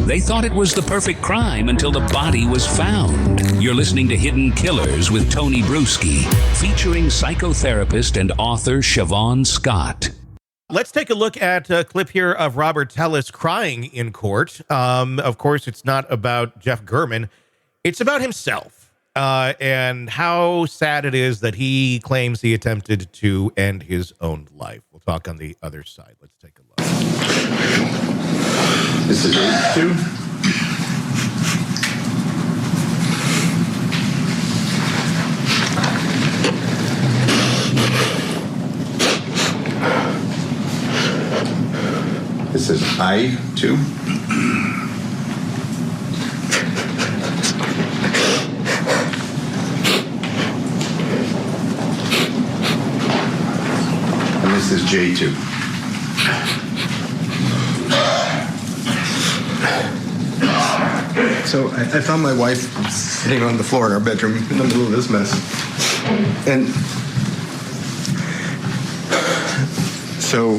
They thought it was the perfect crime until the body was found. You're listening to Hidden Killers with Tony Brueski, featuring psychotherapist and author Shavaun Scott. Let's take a look at a clip here of Robert Tellis crying in court. Of course, it's not about Jeff German. It's about himself and how sad it is that he claims he attempted to end his own life. We'll talk on the other side. Let's take a look. This is it, too. This is I2. And this is J2. So I found my wife sitting on the floor in our bedroom in the middle of this mess. And so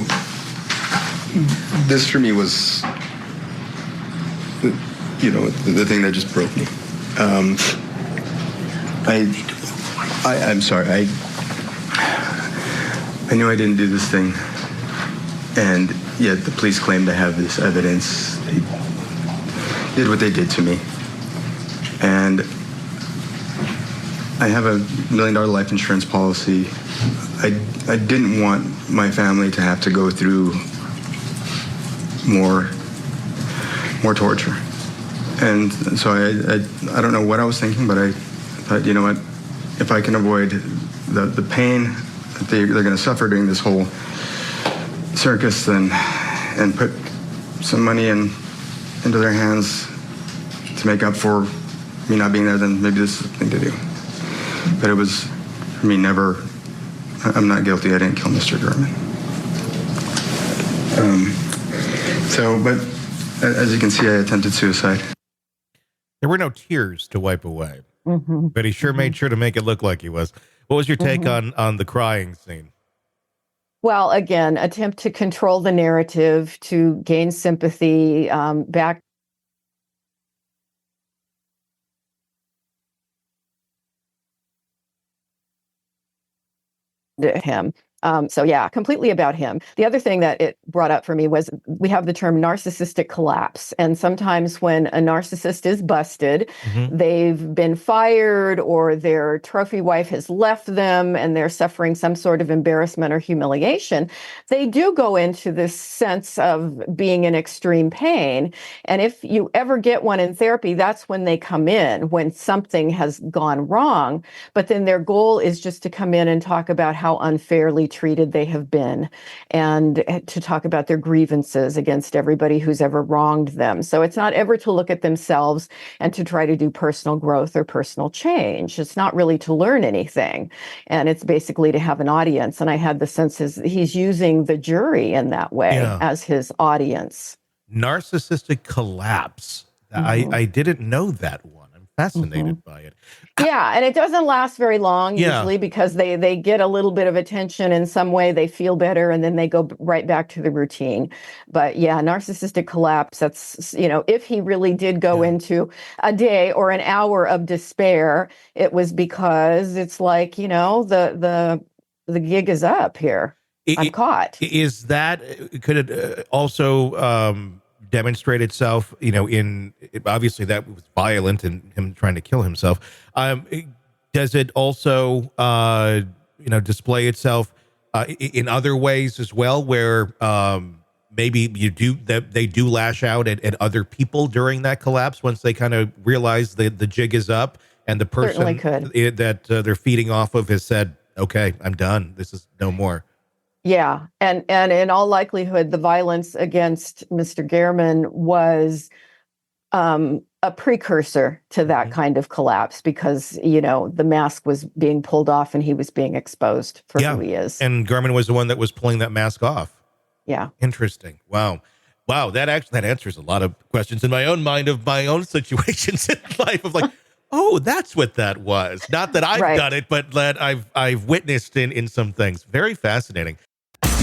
this for me was, the thing that just broke me. I'm sorry. I knew I didn't do this thing, and yet the police claim to have this evidence. They did what they did to me, and I have $1 million life insurance policy. I didn't want my family to have to go through more torture. And so I don't know what I was thinking, but I thought, you know what, if I can avoid the pain that they're going to suffer during this whole circus, then and put some money into their hands to make up for me not being there, then maybe this is the thing to do. But it was, for me, never, I'm not guilty. I didn't kill Mr. German. But as you can see, I attempted suicide. There were no tears to wipe away, but he sure made sure to make it look like he was. What was your take on the crying scene? Well, again, attempt to control the narrative, to gain sympathy, back to him. So yeah, completely about him. The other thing that it brought up for me was we have the term narcissistic collapse. And sometimes when a narcissist is busted, they've been fired or their trophy wife has left them and they're suffering some sort of embarrassment or humiliation. They do go into this sense of being in extreme pain. And if you ever get one in therapy, that's when they come in, when something has gone wrong. But then their goal is just to come in and talk about how unfairly treated they have been and to talk about their grievances against everybody who's ever wronged them. So it's not ever to look at themselves and to try to do personal growth or personal change. It's not really to learn anything. And it's basically to have an audience. And I had the sense he's using the jury in that way as his audience. Narcissistic collapse. I didn't know that one. I'm fascinated by it. Yeah, and it doesn't last very long usually because they get a little bit of attention in some way, they feel better, and then they go right back to the routine. But yeah, narcissistic collapse, that's, if he really did go into a day or an hour of despair, it was because it's like, the gig is up here. I'm caught. Is that, could it also demonstrate itself, in obviously that was violent and him trying to kill himself. Does it also, display itself in other ways as well, where maybe they do lash out at other people during that collapse once they kind of realize the jig is up and the person that they're feeding off of has said, okay, I'm done. This is no more. Yeah, and in all likelihood, the violence against Mr. Gehrman was a precursor to that kind of collapse because, the mask was being pulled off and he was being exposed for who he is. And Gehrman was the one that was pulling that mask off. Yeah. Interesting. Wow. That answers a lot of questions in my own mind of my own situations in life of like, oh, that's what that was. Not that I've done it, but that I've witnessed in some things. Very fascinating.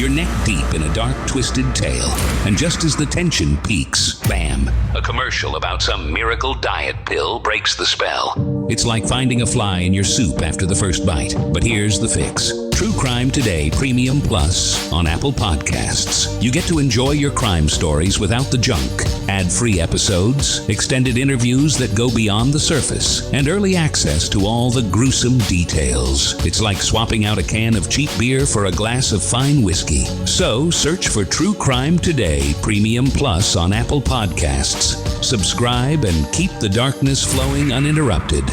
You're neck deep in a dark, twisted tale. And just as the tension peaks, bam, a commercial about some miracle diet pill breaks the spell. It's like finding a fly in your soup after the first bite. But here's the fix. True Crime Today Premium Plus on Apple Podcasts. You get to enjoy your crime stories without the junk. Ad-free episodes, extended interviews that go beyond the surface, and early access to all the gruesome details. It's like swapping out a can of cheap beer for a glass of fine whiskey. So search for True Crime Today Premium Plus on Apple Podcasts. Subscribe and keep the darkness flowing uninterrupted.